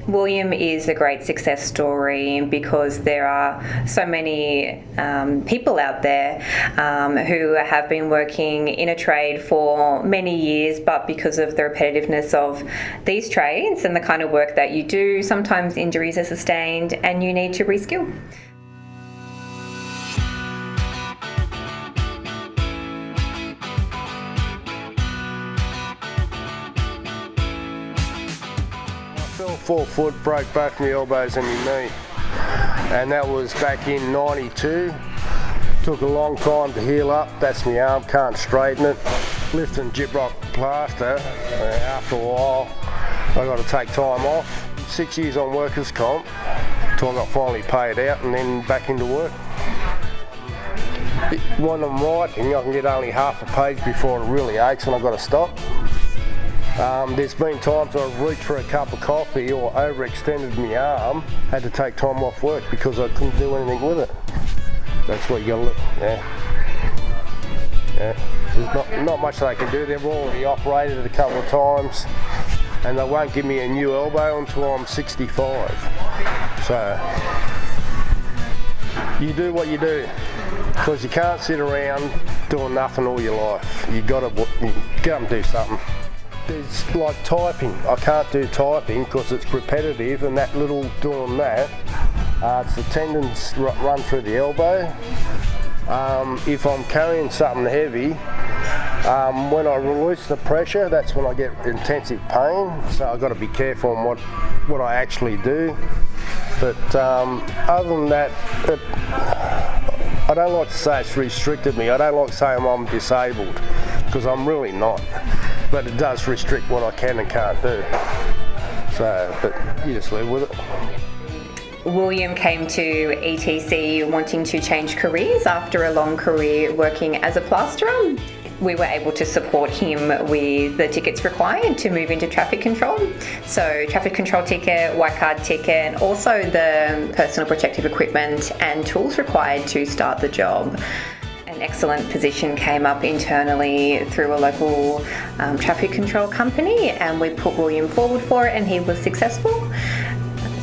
William is a great success story because there are so many people out there who have been working in a trade for many years, but because of the repetitiveness of these trades and the kind of work that you do, sometimes injuries are sustained and you need to reskill. I fell 4 foot, broke both my elbows and my knee, and that was back in 92. Took a long time to heal up. That's my arm, can't straighten it. Lifting gyprock plaster, after a while I got to take time off. 6 years on workers' comp till I got finally paid out and then back into work. When I'm writing, I can get only half a page before it really aches and I've got to stop. There's been times I've reached for a cup of coffee or overextended my arm, had to take time off work because I couldn't do anything with it. That's what you got to look, yeah. There's not much they can do. They've already operated it a couple of times and they won't give me a new elbow until I'm 65. So you do what you do because you can't sit around doing nothing all your life. You got to go and do something. There's like typing. I can't do typing because it's repetitive and that little doing that, it's the tendons run through the elbow. If I'm carrying something heavy, when I release the pressure, that's when I get intensive pain. So I've got to be careful on what I actually do. But other than that, I don't like to say it's restricted me. I don't like saying I'm disabled because I'm really not. But it does restrict what I can and can't do. So, but you just live with it. William came to ETC wanting to change careers after a long career working as a plasterer. We were able to support him with the tickets required to move into traffic control. So traffic control ticket, white card ticket, and also the personal protective equipment and tools required to start the job. An excellent position came up internally through a local traffic control company and we put William forward for it and he was successful.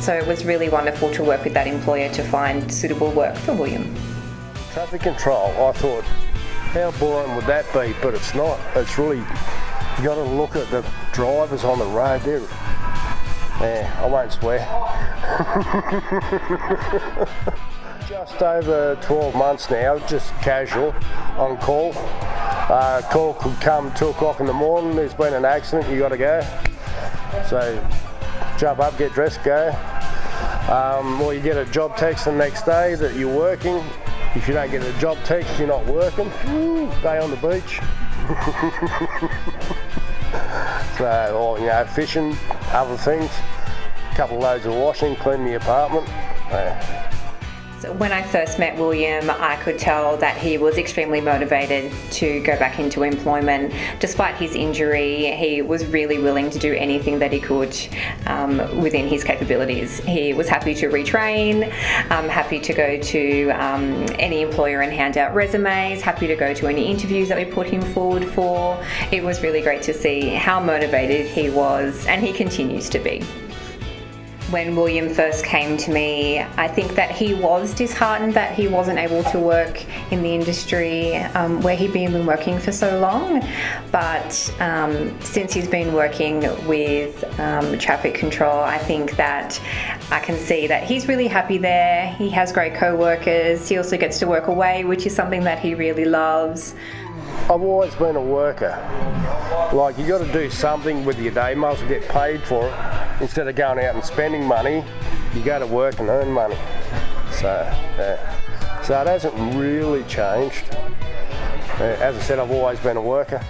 So it was really wonderful to work with that employer to find suitable work for William. Traffic control, I thought, how boring would that be? But it's not. It's really, you got to look at the drivers on the road there. Yeah, I won't swear. Just over 12 months now, just casual, on call. Call could come 2 o'clock in the morning, there's been an accident, you got to go. So jump up, get dressed, go. Or you get a job text the next day that you're working. If you don't get a job text, you're not working. Day on the beach. So, or you know, fishing, other things. A couple of loads of washing, clean the apartment. So when I first met William, I could tell that he was extremely motivated to go back into employment. Despite his injury, he was really willing to do anything that he could within his capabilities. He was happy to retrain, happy to go to any employer and hand out resumes, happy to go to any interviews that we put him forward for. It was really great to see how motivated he was, and he continues to be. When William first came to me, I think that he was disheartened that he wasn't able to work in the industry where he'd been working for so long. But since he's been working with traffic control, I think that I can see that he's really happy there. He has great co-workers. He also gets to work away, which is something that he really loves. I've always been a worker. Like, you got to do something with your day, you might as well get paid for it. Instead of going out and spending money, you go to work and earn money. So it hasn't really changed. As I said, I've always been a worker.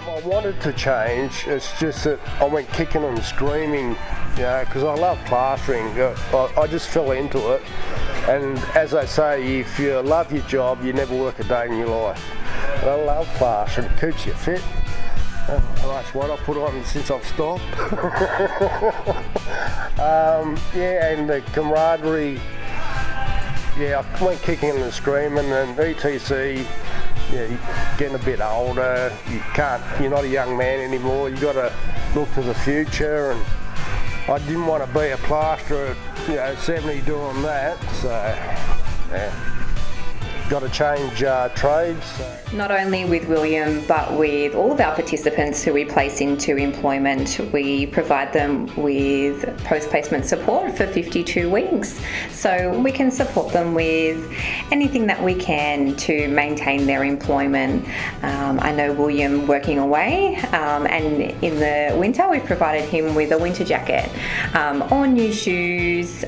I wanted to change, it's just that I went kicking and screaming, you know, because I love plastering. I just fell into it. And as I say, if you love your job, you never work a day in your life. And I love plastering, it keeps you fit. That's what I put on since I've stopped. Yeah, and the camaraderie. Yeah, I went kicking and screaming, and ETC. Yeah, you're getting a bit older. You're not a young man anymore. You got to look to the future, and I didn't want to be a plasterer at 70 doing that, so yeah. Got to change trades. So. Not only with William, but with all of our participants who we place into employment, we provide them with post-placement support for 52 weeks. So we can support them with anything that we can to maintain their employment. I know William working away, and in the winter we've provided him with a winter jacket, or new shoes,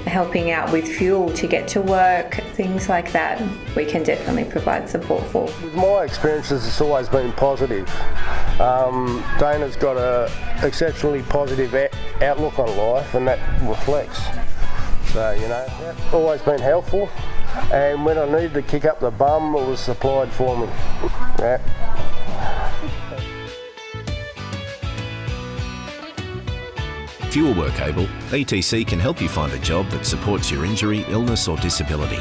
helping out with fuel to get to work, things like that. We can definitely provide support for. With my experiences, it's always been positive. Dana's got an exceptionally positive outlook on life, and that reflects. So, always been helpful. And when I needed to kick up the bum, it was supplied for me. Yeah. If you are work able, ETC can help you find a job that supports your injury, illness or disability.